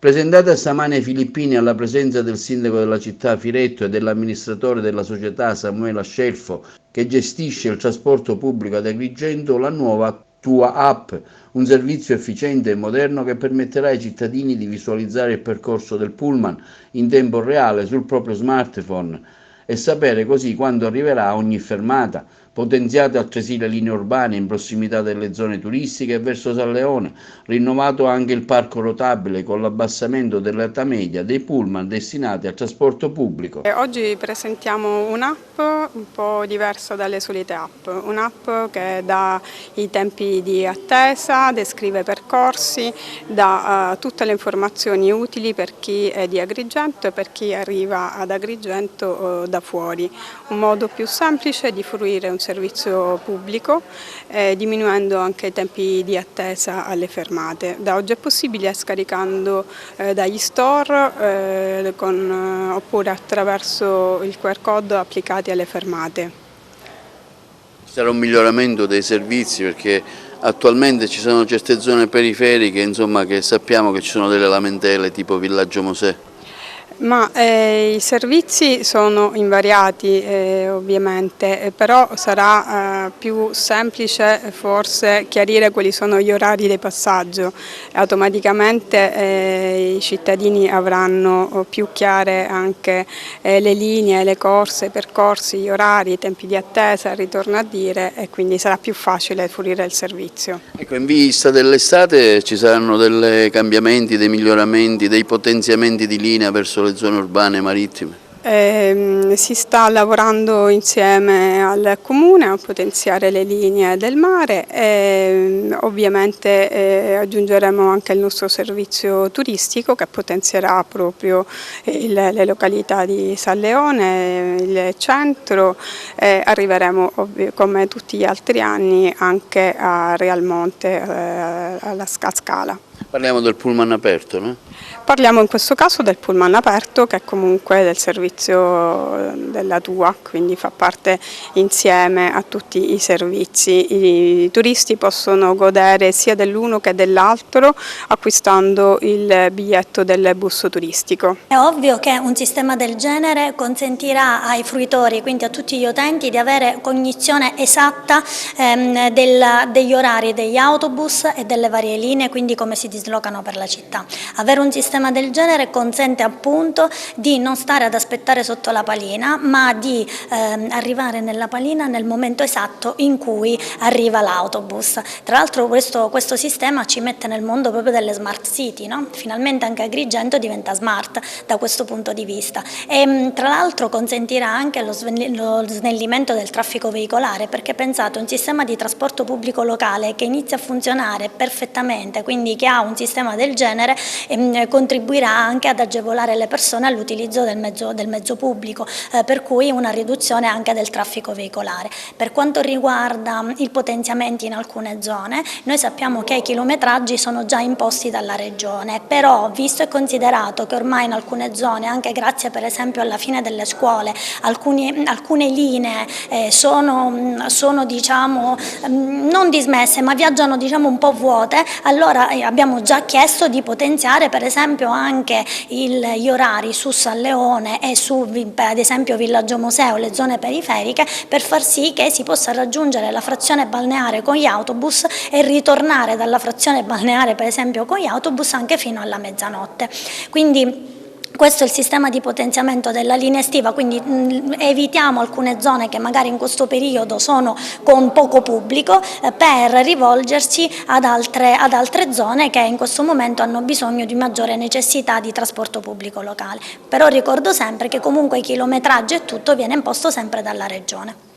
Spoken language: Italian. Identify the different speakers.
Speaker 1: Presentata stamane ai Filippini alla presenza del sindaco della città Firetto e dell'amministratore della società Samuela Scelfo, che gestisce il trasporto pubblico ad Agrigento, la nuova Tua App, un servizio efficiente e moderno che permetterà ai cittadini di visualizzare il percorso del pullman in tempo reale sul proprio smartphone e sapere così quando arriverà a ogni fermata. Potenziate altresì le linee urbane in prossimità delle zone turistiche e verso San Leone, rinnovato anche il parco rotabile con l'abbassamento dell'età media dei pullman destinati al trasporto pubblico.
Speaker 2: Oggi presentiamo un'app un po' diversa dalle solite app, un'app che dà i tempi di attesa, descrive percorsi, dà tutte le informazioni utili per chi è di Agrigento e per chi arriva ad Agrigento da fuori, un modo più semplice di fruire un servizio pubblico, diminuendo anche i tempi di attesa alle fermate. Da oggi è possibile scaricando dagli store oppure attraverso il QR code applicati alle fermate.
Speaker 1: Ci sarà un miglioramento dei servizi perché attualmente ci sono certe zone periferiche, insomma, che sappiamo che ci sono delle lamentele tipo Villaggio Mosè.
Speaker 2: Ma i servizi sono invariati ovviamente, però sarà più semplice forse chiarire quali sono gli orari di passaggio. Automaticamente i cittadini avranno più chiare anche le linee, le corse, i percorsi, gli orari, i tempi di attesa, il ritorno a dire, e quindi sarà più facile fruire il servizio.
Speaker 1: Ecco, in vista dell'estate ci saranno dei cambiamenti, dei miglioramenti, dei potenziamenti di linea verso le zone urbane e marittime?
Speaker 2: Si sta lavorando insieme al Comune a potenziare le linee del mare e ovviamente aggiungeremo anche il nostro servizio turistico che potenzierà proprio le località di San Leone, il centro, e arriveremo come tutti gli altri anni anche a Realmonte, alla Scala.
Speaker 1: Parliamo del pullman aperto, no?
Speaker 2: Parliamo in questo caso del pullman aperto, che è comunque del servizio della Tua, quindi fa parte insieme a tutti i servizi. I turisti possono godere sia dell'uno che dell'altro acquistando il biglietto del bus turistico.
Speaker 3: È ovvio che un sistema del genere consentirà ai fruitori, quindi a tutti gli utenti, di avere cognizione esatta degli orari degli autobus e delle varie linee, quindi come si dislocano per la città. Avere un sistema del genere consente appunto di non stare ad aspettare sotto la palina, ma di arrivare nella palina nel momento esatto in cui arriva l'autobus. Tra l'altro questo sistema ci mette nel mondo proprio delle smart city, no? Finalmente anche Agrigento diventa smart da questo punto di vista e tra l'altro consentirà anche lo snellimento del traffico veicolare, perché pensate, un sistema di trasporto pubblico locale che inizia a funzionare perfettamente, quindi che ha un sistema del genere, contribuirà anche ad agevolare le persone all'utilizzo del mezzo pubblico, per cui una riduzione anche del traffico veicolare. Per quanto riguarda il potenziamento in alcune zone, noi sappiamo che i chilometraggi sono già imposti dalla Regione, però visto e considerato che ormai in alcune zone, anche grazie per esempio alla fine delle scuole, alcune linee sono diciamo non dismesse ma viaggiano diciamo un po' vuote, allora abbiamo già chiesto di potenziare per esempio anche gli orari su San Leone e su ad esempio Villaggio Mosè o le zone periferiche, per far sì che si possa raggiungere la frazione balneare con gli autobus e ritornare dalla frazione balneare per esempio con gli autobus anche fino alla mezzanotte. Quindi questo è il sistema di potenziamento della linea estiva, quindi evitiamo alcune zone che magari in questo periodo sono con poco pubblico per rivolgerci ad altre zone che in questo momento hanno bisogno di maggiore necessità di trasporto pubblico locale. Però ricordo sempre che comunque i chilometraggi e tutto viene imposto sempre dalla Regione.